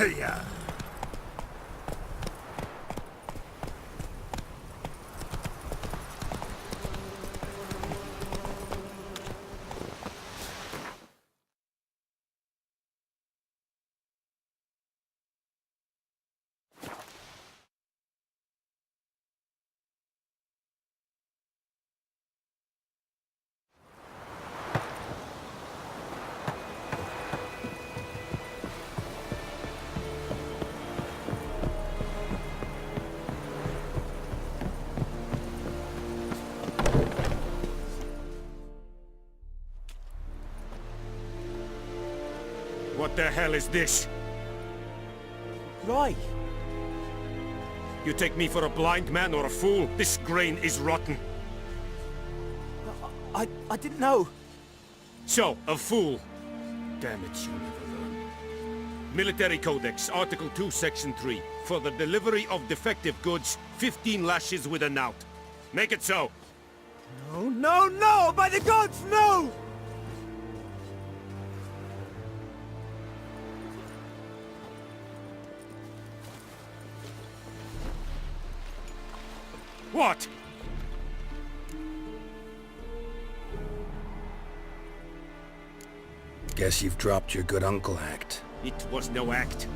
Yeah. What the hell is this? Right. You take me for a blind man or a fool? This grain is rotten. I didn't know. So, a fool. Damn it, you'll never learn. Military Codex, Article 2, Section 3. For the delivery of defective goods, 15 lashes with a knout. Make it so. No, no, no! By the gods, no! What? Guess you've dropped your good uncle act. It was no act.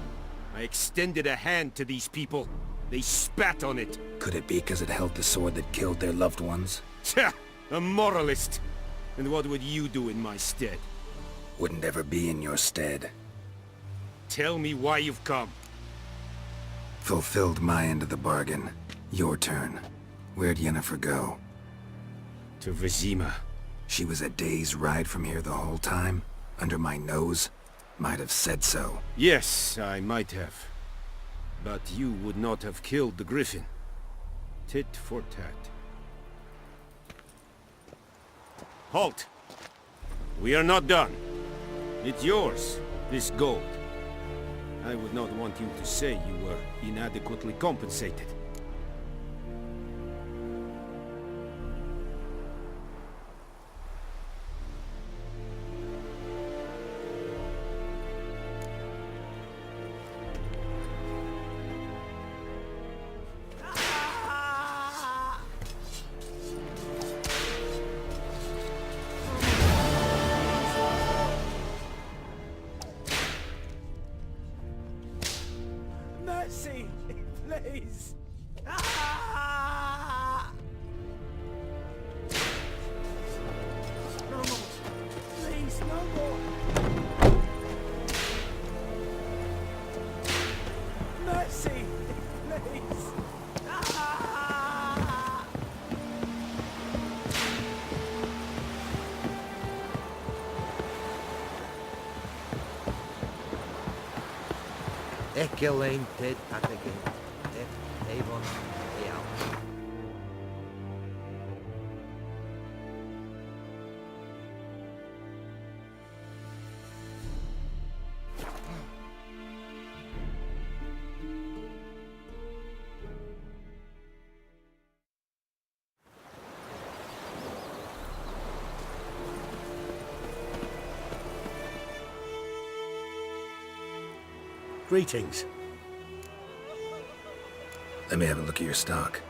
I extended a hand to these people. They spat on it. Could it be because it held the sword that killed their loved ones? Tja, a moralist. And what would you do in my stead? Wouldn't ever be in your stead. Tell me why you've come. Fulfilled my end of the bargain. Your turn. Where'd Yennefer go? To Vizima. She was a day's ride from here the whole time? Under my nose? Might have said so. Yes, I might have. But you would not have killed the griffin. Tit for tat. Halt! We are not done. It's yours, this gold. I would not want you to say you were inadequately compensated. Mercy, please. Ah! No more. Please, no more. Mercy, please. Ah! Ekelein ted ategen. Avon eal. Greetings. Let me have a look at your stock.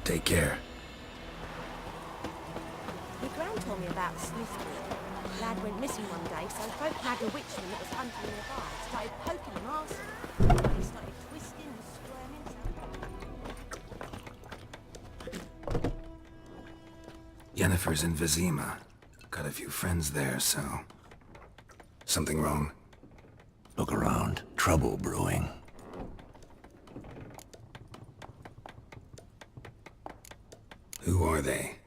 Take care. told me about Slithwood. Lad went missing one day, so folk nagged a witchman that was hunting nearby. Started poking him arse. He started twisting and squirming. Yennefer's in Vizima. Got a few friends there, so... Something wrong? Look around. Trouble brewing. Who are they?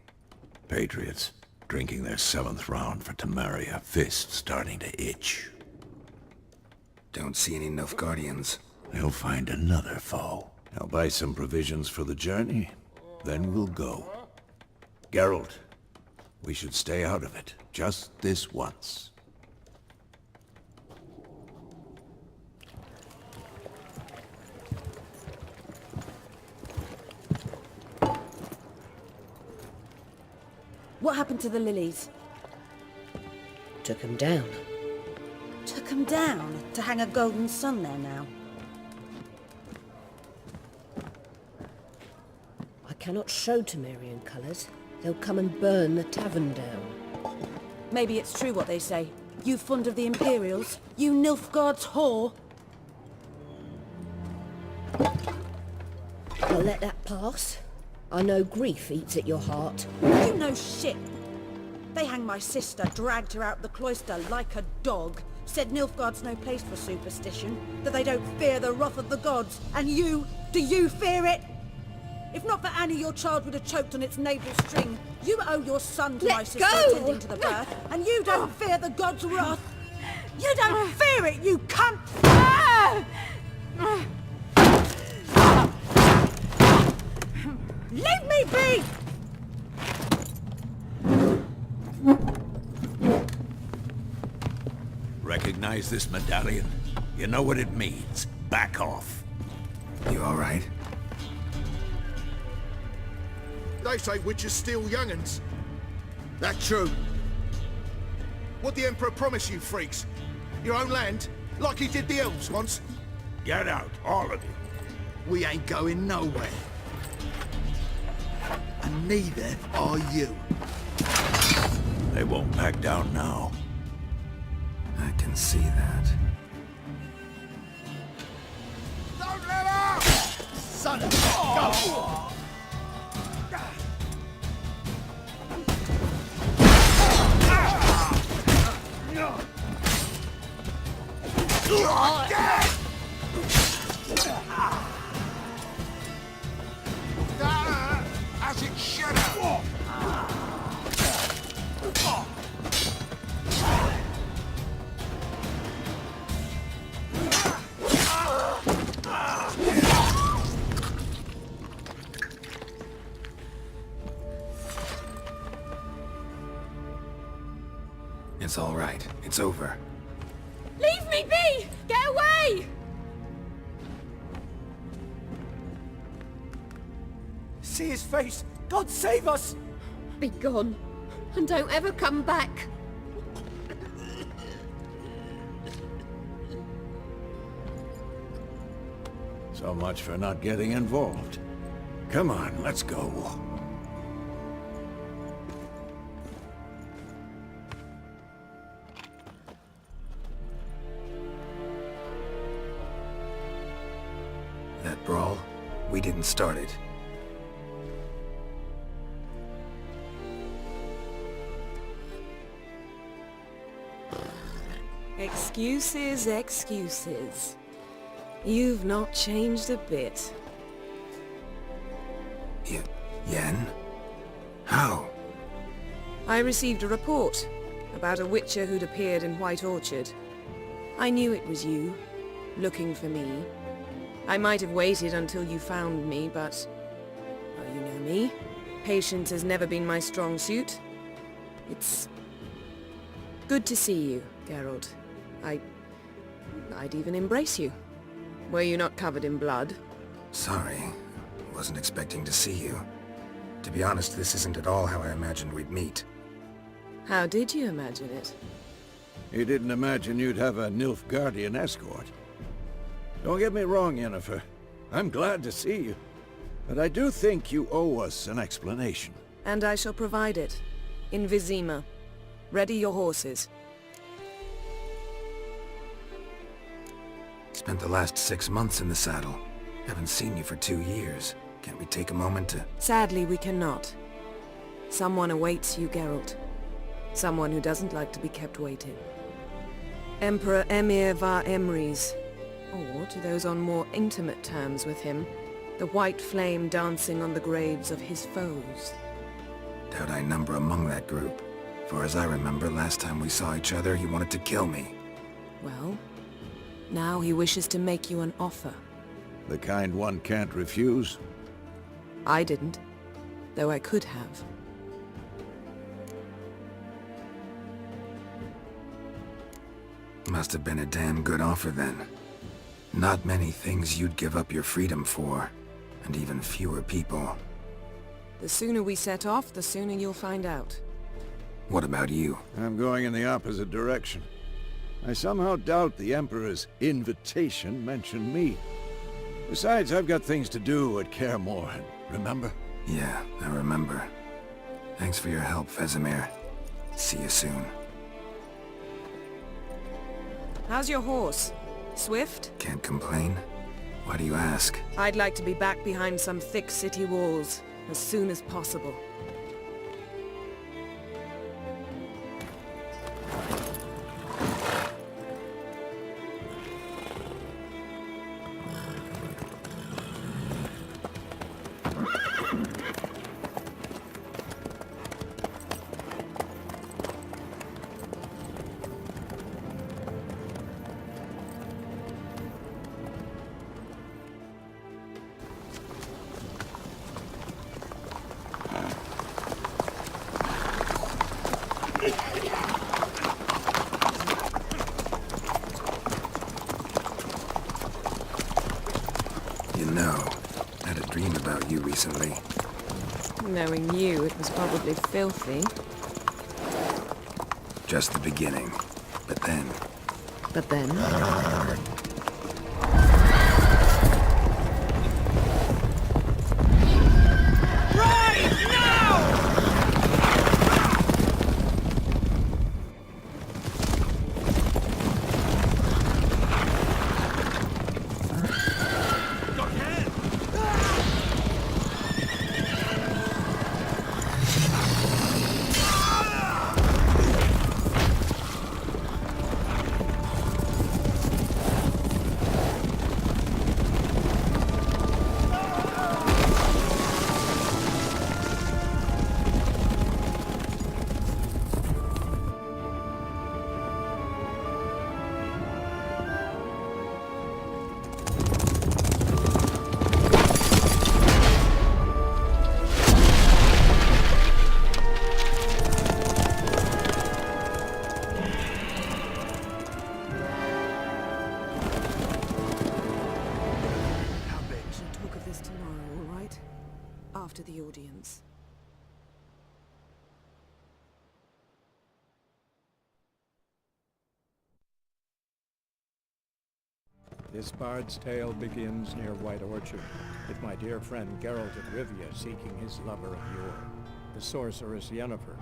Patriots. Drinking their 7th round for Temeria. Fist starting to itch. Don't see any Nilfgaardians. They'll find another foe. I'll buy some provisions for the journey. Then we'll go. Geralt, we should stay out of it. Just this once. What happened to the lilies? Took him down. Took 'em down to hang a golden sun there now. I cannot show Temerian colours. They'll come and burn the tavern down. Maybe it's true what they say. You fond of the Imperials? You Nilfgaard's whore? I'll let that pass. I know grief eats at your heart. You know shit. They hanged my sister, dragged her out the cloister like a dog. Said Nilfgaard's no place for superstition, that they don't fear the wrath of the gods. And you, do you fear it? If not for Annie, your child would have choked on its navel string. You owe your son to my sister attending to the birth, and you don't fear the gods' wrath. You don't fear it, you cunt! Leave me be! Recognize this medallion? You know what it means. Back off. You alright? They say witches steal young'uns. That true? What the Emperor promise you, freaks? Your own land? Like he did the elves once? Get out, all of you. We ain't going nowhere. And neither are you. They won't back down now. I can see that. Don't let up! Son of a gun! As it should have! It's all right. It's over. Leave me be! Get away! See his face! God save us! Be gone, and don't ever come back. So much for not getting involved. Come on, let's go. That brawl, we didn't start it. Excuses, excuses. You've not changed a bit. Yen? How? I received a report about a witcher who'd appeared in White Orchard. I knew it was you, looking for me. I might have waited until you found me, but... well, you know me. Patience has never been my strong suit. It's... good to see you, Geralt. I'd even embrace you. Were you not covered in blood? Sorry. Wasn't expecting to see you. To be honest, this isn't at all how I imagined we'd meet. How did you imagine it? You didn't imagine you'd have a Nilfgaardian escort. Don't get me wrong, Yennefer. I'm glad to see you. But I do think you owe us an explanation. And I shall provide it. in Vizima. Ready your horses. Spent the last 6 months in the saddle. Haven't seen you for 2 years. Can't we take a moment to... Sadly, we cannot. Someone awaits you, Geralt. Someone who doesn't like to be kept waiting. Emperor Emir var Emrys, or to those on more intimate terms with him, the white flame dancing on the graves of his foes. Doubt I number among that group. For as I remember, last time we saw each other, he wanted to kill me. Well, now he wishes to make you an offer. The kind one can't refuse. I didn't, though I could have. Must have been a damn good offer then. Not many things you'd give up your freedom for, and even fewer people. The sooner we set off, the sooner you'll find out. What about you? I'm going in the opposite direction. I somehow doubt the Emperor's invitation mentioned me. Besides, I've got things to do at Kaer Morhen, remember? Yeah, I remember. Thanks for your help, Vesemir. See you soon. How's your horse? Swift? Can't complain. Why do you ask? I'd like to be back behind some thick city walls as soon as possible. You know, I had a dream about you recently. Knowing you, it was probably filthy. Just the beginning. But then... But then... After the audience. This bard's tale begins near White Orchard, with my dear friend Geralt of Rivia seeking his lover of yore, the sorceress Yennefer.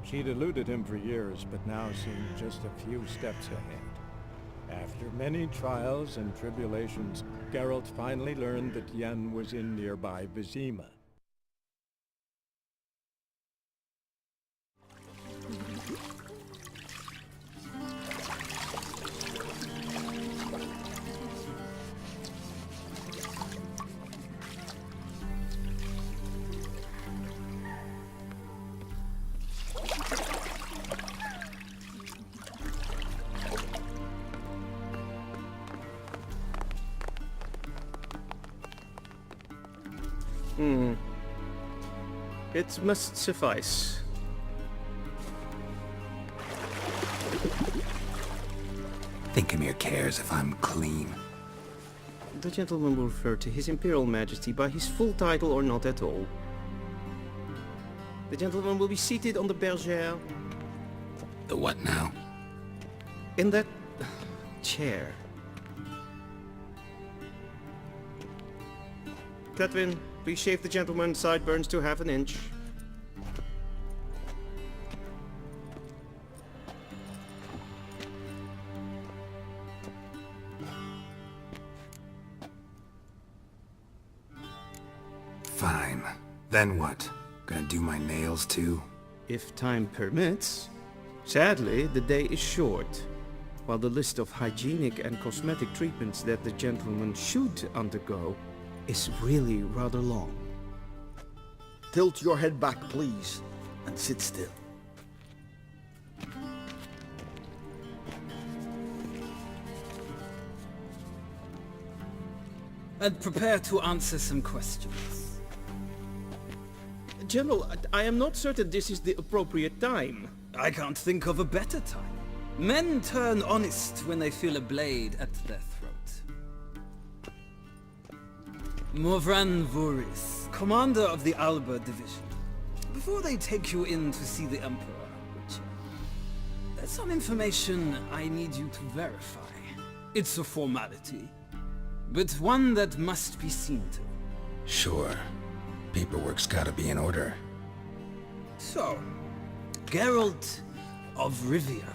She'd eluded him for years, but now seemed just a few steps ahead. After many trials and tribulations, Geralt finally learned that Yen was in nearby Vizima. It must suffice. Think Emir cares if I'm clean. The gentleman will refer to His Imperial Majesty by his full title or not at all. The gentleman will be seated on the bergère. The what now? In that... chair. Catwin, please shave the gentleman's sideburns to half an inch. Fine. Then what? Gonna do my nails too? If time permits. Sadly, the day is short, while the list of hygienic and cosmetic treatments that the gentleman should undergo is really rather long. Tilt your head back, please, and sit still. And prepare to answer some questions. General, I am not certain this is the appropriate time. I can't think of a better time. Men turn honest when they feel a blade at their throat. Morvran Voris, commander of the Alba Division. Before they take you in to see the Emperor, Witcher, there's some information I need you to verify. It's a formality, but one that must be seen to. Sure. Paperwork's gotta be in order. So, Geralt of Rivia.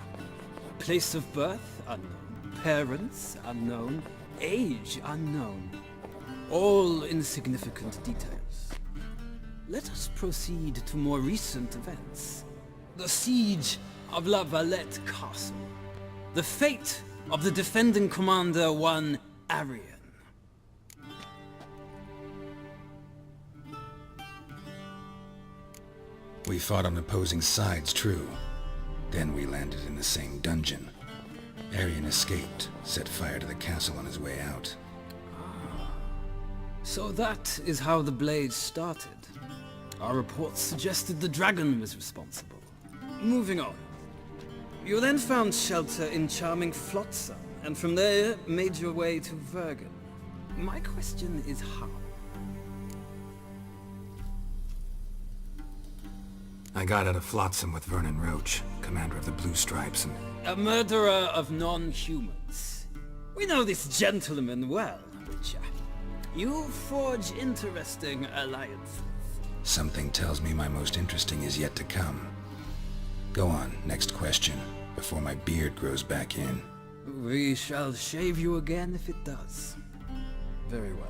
Place of birth unknown. Parents unknown. Age unknown. All insignificant details. Let us proceed to more recent events. The siege of La Valette Castle. The fate of the defending commander, one Arian. We fought on opposing sides, true. Then we landed in the same dungeon. Arian escaped, set fire to the castle on his way out. So that is how the Blade started. Our reports suggested the dragon was responsible. Moving on. You then found shelter in charming Flotsam, and from there made your way to Vergen. My question is how? I got out of Flotsam with Vernon Roach, commander of the Blue Stripes, and... A murderer of non-humans. We know this gentleman well, Witcher. You forge interesting alliances. Something tells me my most interesting is yet to come. Go on, next question, before my beard grows back in. We shall shave you again if it does. Very well.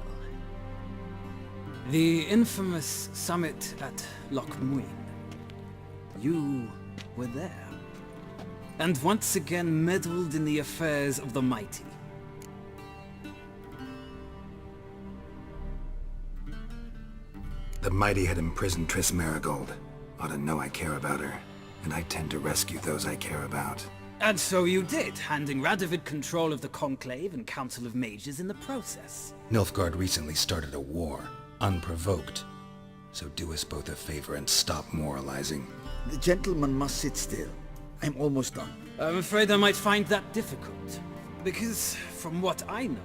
The infamous summit at Loch Muin. You were there. And once again meddled in the affairs of the mighty. The mighty had imprisoned Triss Marigold. Ought to know I care about her, and I tend to rescue those I care about. And so you did, handing Radovid control of the Conclave and Council of Mages in the process. Nilfgaard recently started a war, unprovoked. So do us both a favor and stop moralizing. The gentleman must sit still. I'm almost done. I'm afraid I might find that difficult. Because, from what I know,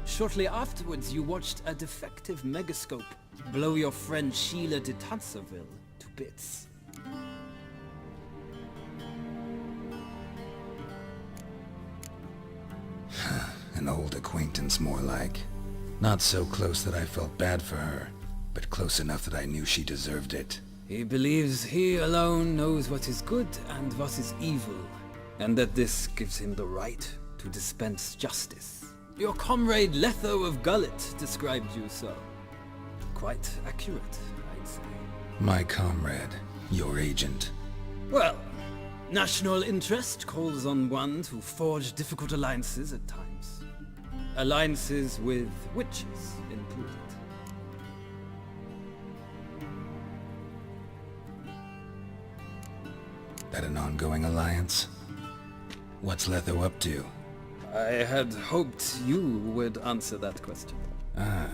shortly afterwards you watched a defective megascope blow your friend Sheila de Tanserville to bits. An old acquaintance, more like. Not so close that I felt bad for her, but close enough that I knew she deserved it. He believes he alone knows what is good and what is evil, and that this gives him the right to dispense justice. Your comrade Letho of Gullet described you so. Quite accurate, I'd say. My comrade, your agent. Well, national interest calls on one to forge difficult alliances at times. Alliances with witches included. That an ongoing alliance? What's Letho up to? I had hoped you would answer that question. Ah,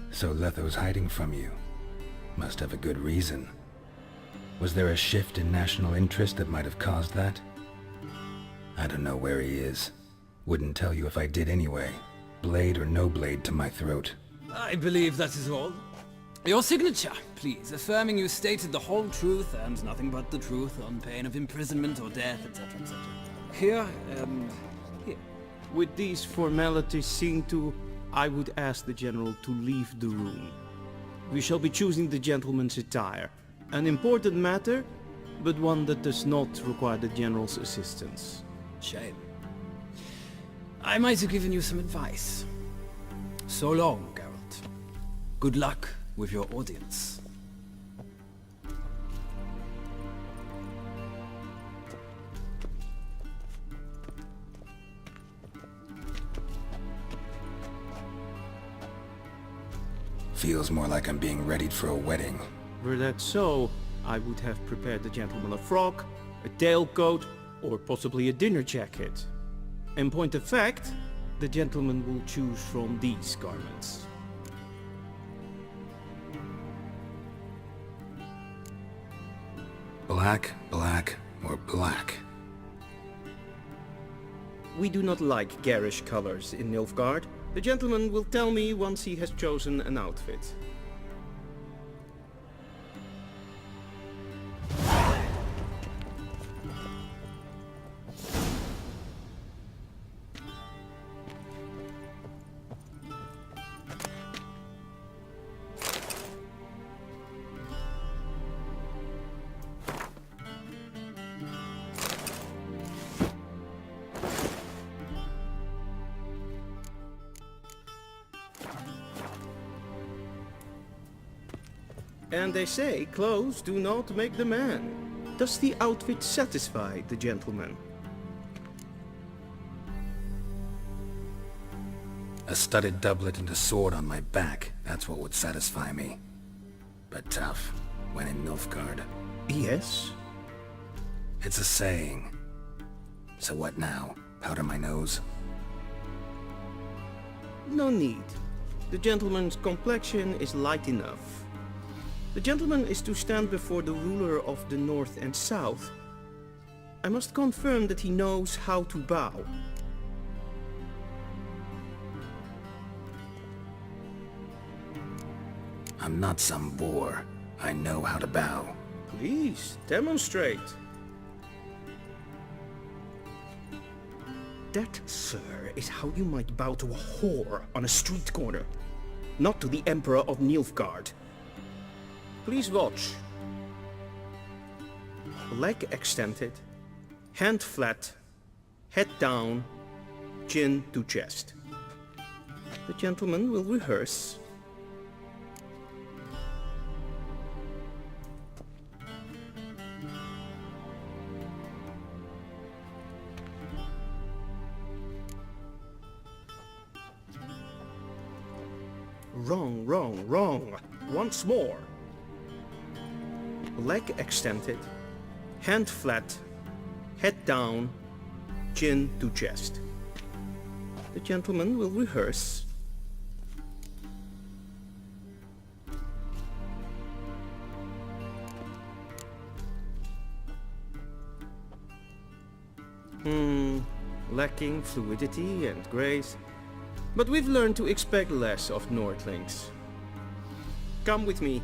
so Letho's hiding from you. Must have a good reason. Was there a shift in national interest that might have caused that? I don't know where he is. Wouldn't tell you if I did anyway. Blade or no blade to my throat. I believe that is all. Your signature, please, affirming you stated the whole truth and nothing but the truth on pain of imprisonment or death, etc., etc. Here and here. With these formalities seen to, I would ask the General to leave the room. We shall be choosing the gentleman's attire. An important matter, but one that does not require the General's assistance. Shame. I might have given you some advice. So long, Geralt. Good luck with your audience. Feels more like I'm being readied for a wedding. Were that so, I would have prepared the gentleman a frock, a tailcoat, or possibly a dinner jacket. In point of fact, the gentleman will choose from these garments. Black, black, or black? We do not like garish colors in Nilfgaard. The gentleman will tell me once he has chosen an outfit. And they say clothes do not make the man. Does the outfit satisfy the gentleman? A studded doublet and a sword on my back, that's what would satisfy me. But tough, when in Nilfgaard. Yes? It's a saying. So what now? Powder my nose? No need. The gentleman's complexion is light enough. The gentleman is to stand before the ruler of the North and South. I must confirm that he knows how to bow. I'm not some boor. I know how to bow. Please, demonstrate. That, sir, is how you might bow to a whore on a street corner, not to the Emperor of Nilfgaard. Please watch. Leg extended, hand flat, head down, chin to chest. The gentleman will rehearse. Wrong, wrong, wrong. Once more. Leg extended, hand flat, head down, chin to chest. The gentleman will rehearse. Lacking fluidity and grace. But we've learned to expect less of Nordlings. Come with me.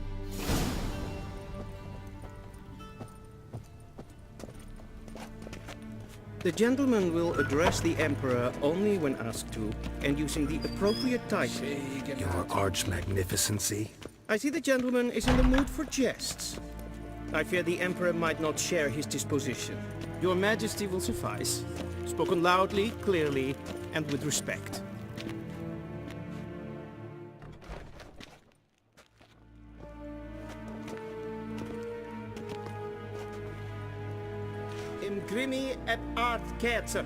The gentleman will address the Emperor only when asked to, and using the appropriate title. Your arch-magnificency? I see the gentleman is in the mood for jests. I fear the Emperor might not share his disposition. Your Majesty will suffice. Spoken loudly, clearly, and with respect. Grimi eb aardkerzer.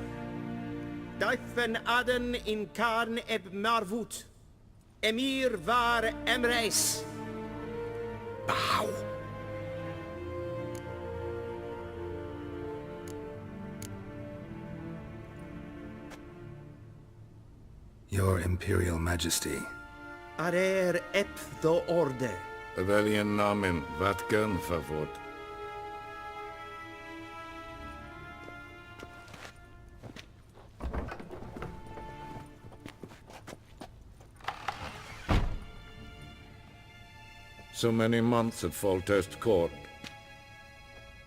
Duifen aden in karn eb marvoet. Emir var emreis. Bow. Your Imperial Majesty. Arer eb the orde. Weljen namen, wat gun favort. So many months at Foltest Court,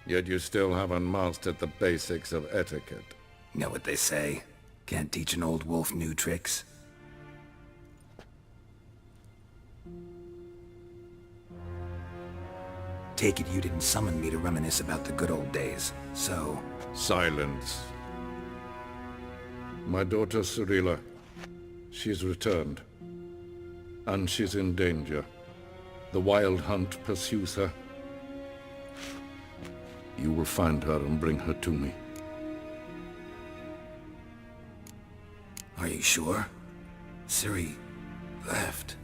yet you still haven't mastered the basics of etiquette. Know what they say? Can't teach an old wolf new tricks. Take it you didn't summon me to reminisce about the good old days, so... Silence. My daughter Cirilla, she's returned. And she's in danger. The Wild Hunt pursues her. You will find her and bring her to me. Are you sure? Ciri left.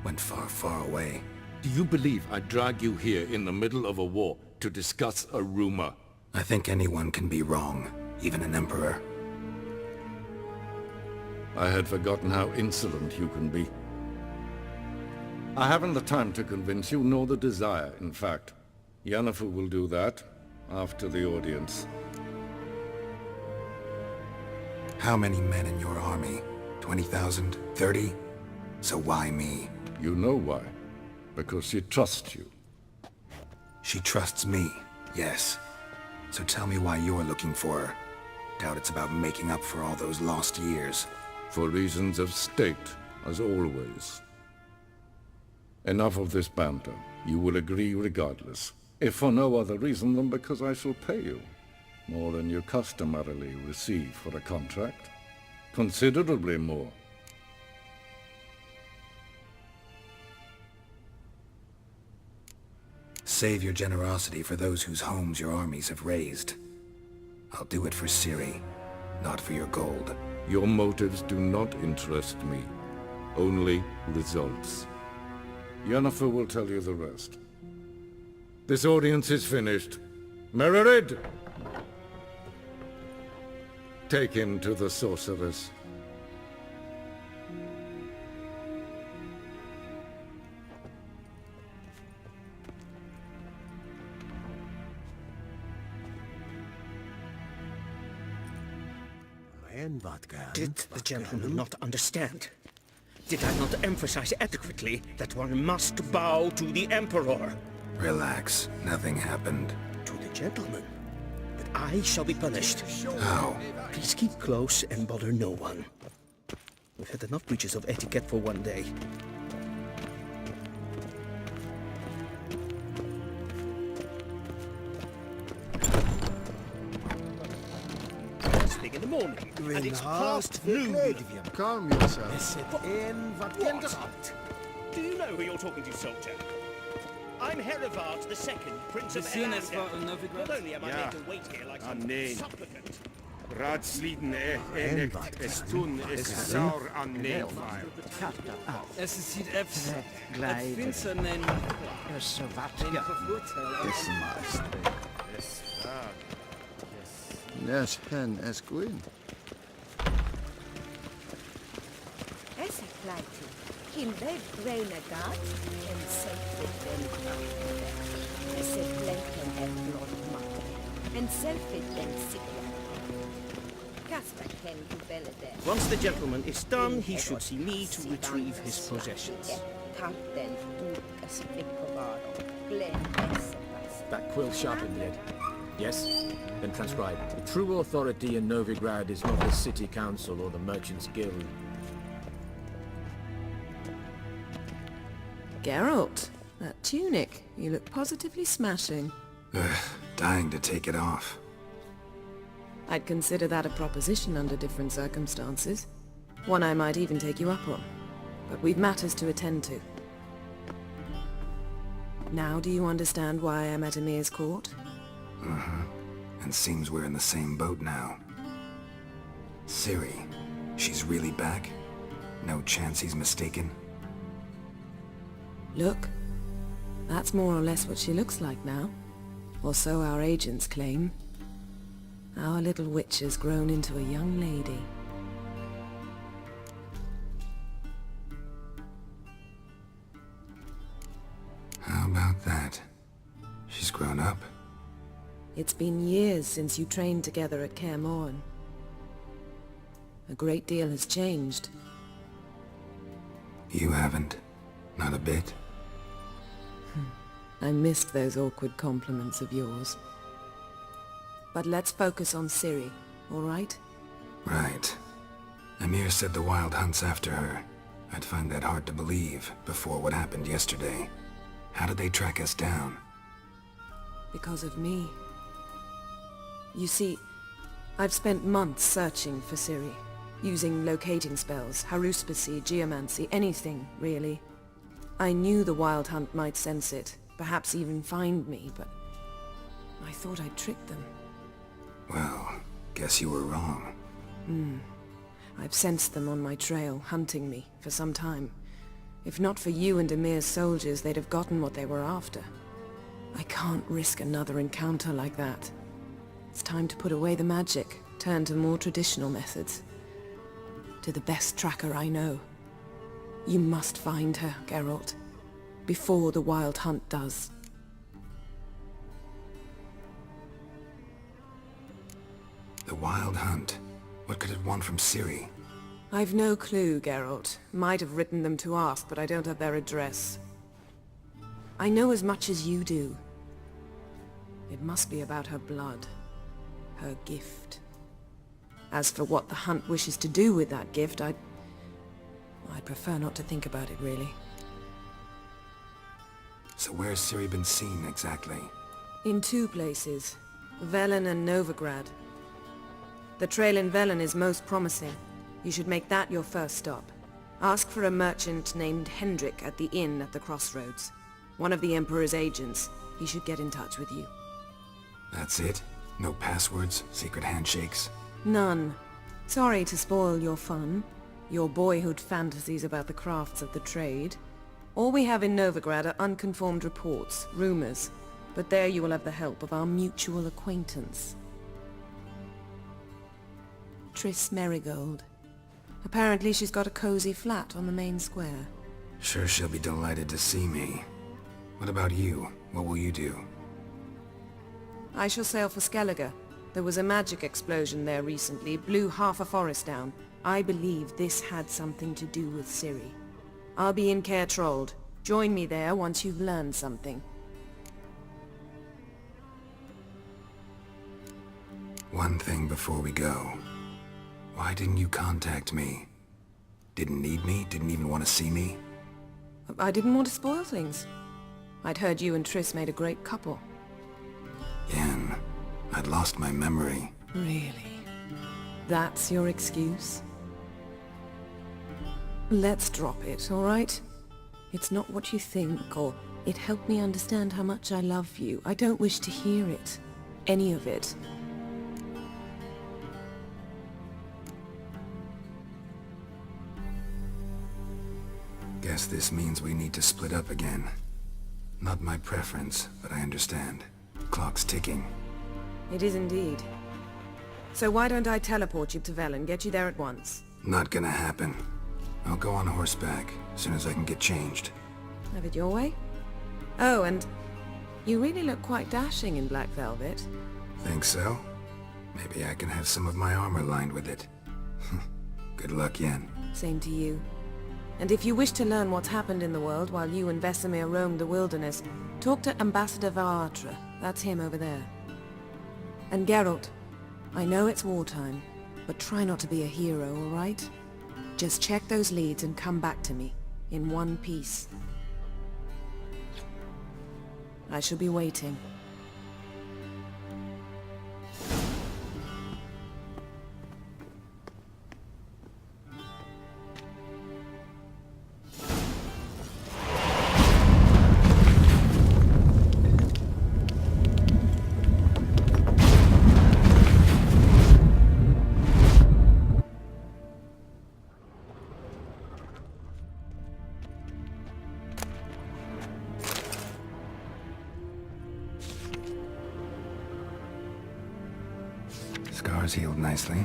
Went far, far away. Do you believe I drag you here in the middle of a war to discuss a rumor? I think anyone can be wrong, even an emperor. I had forgotten how insolent you can be. I haven't the time to convince you, nor the desire, in fact. Yennefer will do that after the audience. How many men in your army? 20,000? 30? So why me? You know why. Because she trusts you. She trusts me, yes. So tell me why you're looking for her. Doubt it's about making up for all those lost years. For reasons of state, as always. Enough of this banter. You will agree regardless. If for no other reason than because I shall pay you. More than you customarily receive for a contract. Considerably more. Save your generosity for those whose homes your armies have razed. I'll do it for Ciri, not for your gold. Your motives do not interest me. Only results. Yennefer will tell you the rest. This audience is finished. Mererid! Take him to the sorceress. Did the gentleman not understand? Did I not emphasize adequately that one must bow to the Emperor? Relax. Nothing happened. To the gentleman. But I shall be punished. How? Please keep close and bother no one. We've had enough breaches of etiquette for one day. In the morning, and it's past noon. Calm yourself. What? Do you know who you're talking to, soldier? I'm Herivard II, Prince of Nilfgaard. Not only am I made to wait here like some supplicant. Raadsleden eenigt is toen is saur aan neervaar. Es ziet even het vindt een Yes, hen es gwyn. Es plaatje. In leef bruine gaat en zelf den es blenken en blondmaken. En zelf den sikja. Casper ken you belede. Once the gentleman is done, he should see me to retrieve his possessions. Kapten Turkas Vikovaro. Glen That quill sharpened yet? Yes? Then transcribe. The true authority in Novigrad is not the city council or the merchants' guild. Geralt, that tunic. You look positively smashing. Dying to take it off. I'd consider that a proposition under different circumstances. One I might even take you up on. But we've matters to attend to. Now do you understand why I'm at Emir's court? Uh-huh. And seems we're in the same boat now. Ciri, she's really back? No chance he's mistaken? Look, that's more or less what she looks like now. Or so our agents claim. Our little witch has grown into a young lady. How about that? She's grown up. It's been years since you trained together at Kaer Morhen. A great deal has changed. You haven't? Not a bit? I missed those awkward compliments of yours. But let's focus on Ciri, all right? Right. Emir said the Wild Hunt's after her. I'd find that hard to believe before what happened yesterday. How did they track us down? Because of me. You see, I've spent months searching for Ciri, using locating spells, haruspicy, geomancy, anything, really. I knew the Wild Hunt might sense it, perhaps even find me, but I thought I'd tricked them. Well, guess you were wrong. I've sensed them on my trail, hunting me, for some time. If not for you and Emir's soldiers, they'd have gotten what they were after. I can't risk another encounter like that. It's time to put away the magic, turn to more traditional methods. To the best tracker I know. You must find her, Geralt, before the Wild Hunt does. The Wild Hunt? What could it want from Ciri? I've no clue, Geralt. Might have written them to ask, but I don't have their address. I know as much as you do. It must be about her blood. Her gift. As for what the Hunt wishes to do with that gift, I'd prefer not to think about it, really. So where's Ciri been seen, exactly? In 2 places. Velen and Novigrad. The trail in Velen is most promising. You should make that your first stop. Ask for a merchant named Hendrik at the inn at the crossroads. One of the Emperor's agents. He should get in touch with you. That's it? No passwords? Secret handshakes? None. Sorry to spoil your fun. Your boyhood fantasies about the crafts of the trade. All we have in Novigrad are unconfirmed reports, rumors. But there you will have the help of our mutual acquaintance. Triss Merigold. Apparently she's got a cozy flat on the main square. Sure she'll be delighted to see me. What about you? What will you do? I shall sail for Skellige. There was a magic explosion there recently, blew half a forest down. I believe this had something to do with Ciri. I'll be in Caer Trold. Join me there once you've learned something. One thing before we go. Why didn't you contact me? Didn't need me? Didn't even want to see me? I didn't want to spoil things. I'd heard you and Triss made a great couple. Yen, I'd lost my memory. Really? That's your excuse? Let's drop it, all right? It's not what you think, or it helped me understand how much I love you. I don't wish to hear it. Any of it. Guess this means we need to split up again. Not my preference, but I understand. Clock's ticking. It is indeed. So why don't I teleport you to Velen, get you there at once? Not gonna happen. I'll go on horseback, as soon as I can get changed. Have it your way? Oh, and you really look quite dashing in black velvet. Think so? Maybe I can have some of my armor lined with it. Good luck, Yen. Same to you. And if you wish to learn what's happened in the world while you and Vesemir roamed the wilderness, talk to Ambassador Valatra. That's him over there. And Geralt, I know it's wartime, but try not to be a hero, all right? Just check those leads and come back to me, in one piece. I shall be waiting. Scars healed nicely.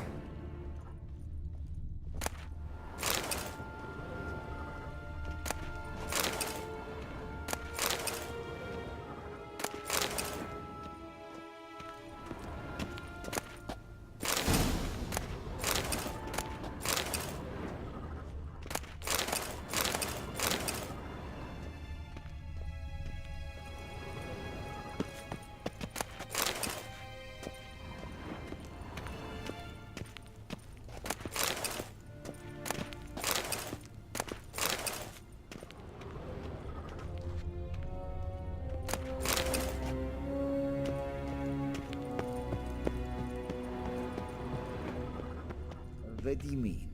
What do you mean?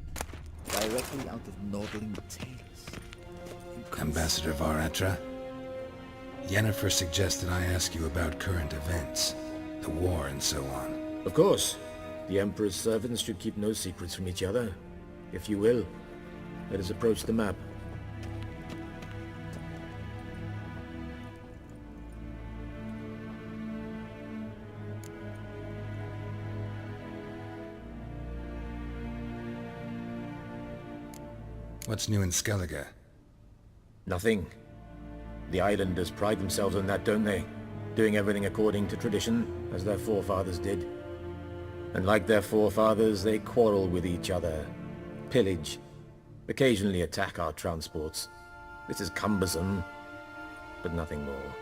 Directly out of Nordling tales? You Ambassador Varatra? Yennefer suggested I ask you about current events, the war and so on. Of course. The Emperor's servants should keep no secrets from each other. If you will, let us approach the map. What's new in Skellige? Nothing. The islanders pride themselves on that, don't they? Doing everything according to tradition, as their forefathers did. And like their forefathers, they quarrel with each other, pillage, occasionally attack our transports. This is cumbersome, but nothing more.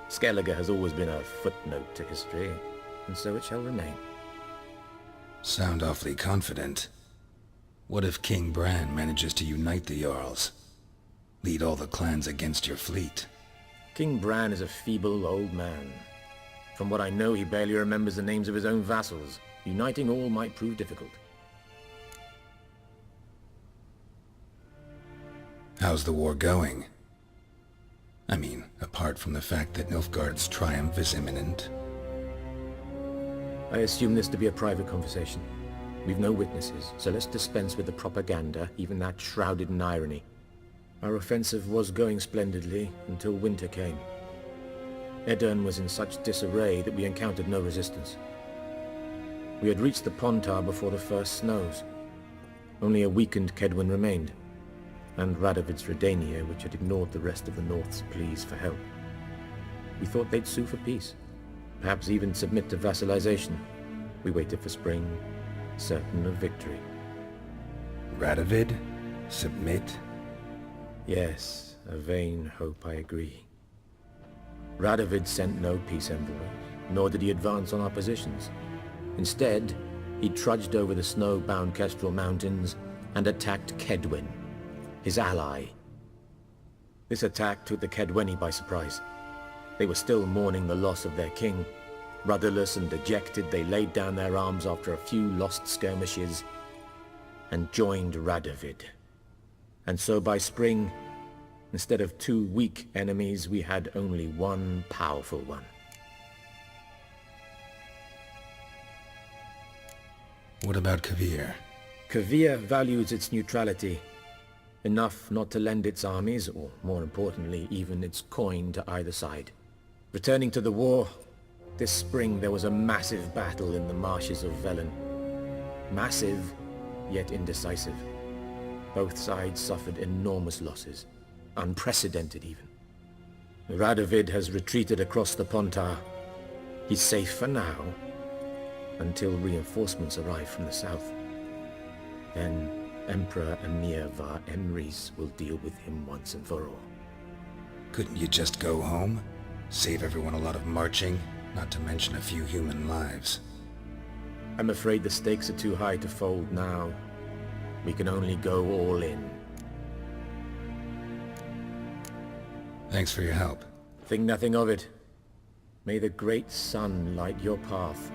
Skellige has always been a footnote to history, and so it shall remain. Sound awfully confident. What if King Bran manages to unite the Jarls? Lead all the clans against your fleet? King Bran is a feeble old man. From what I know, he barely remembers the names of his own vassals. Uniting all might prove difficult. How's the war going? I mean, apart from the fact that Nilfgaard's triumph is imminent. I assume this to be a private conversation. We've no witnesses, so let's dispense with the propaganda, even that shrouded in irony. Our offensive was going splendidly until winter came. Edirn was in such disarray that we encountered no resistance. We had reached the Pontar before the first snows. Only a weakened Kedwin remained, and Radovid's Redania, which had ignored the rest of the North's pleas for help. We thought they'd sue for peace, perhaps even submit to vassalization. We waited for spring, certain of victory. Radovid? Submit? Yes, a vain hope, I agree. Radovid sent no peace envoys, nor did he advance on our positions. Instead, he trudged over the snow-bound Kestrel Mountains and attacked Kedwen, his ally. This attack took the Kedweni by surprise. They were still mourning the loss of their king. Rudderless and dejected, they laid down their arms after a few lost skirmishes and joined Radovid. And so by spring, instead of two weak enemies, we had only one powerful one. What about Kavir? Kavir values its neutrality, enough not to lend its armies, or more importantly, even its coin to either side. Returning to the war, this spring there was a massive battle in the marshes of Velen. Massive, yet indecisive. Both sides suffered enormous losses, unprecedented even. Radovid has retreated across the Pontar. He's safe for now, until reinforcements arrive from the south. Then Emperor Emir var Emrys will deal with him once and for all. Couldn't you just go home? Save everyone a lot of marching, not to mention a few human lives. I'm afraid the stakes are too high to fold now. We can only go all in. Thanks for your help. Think nothing of it. May the great sun light your path.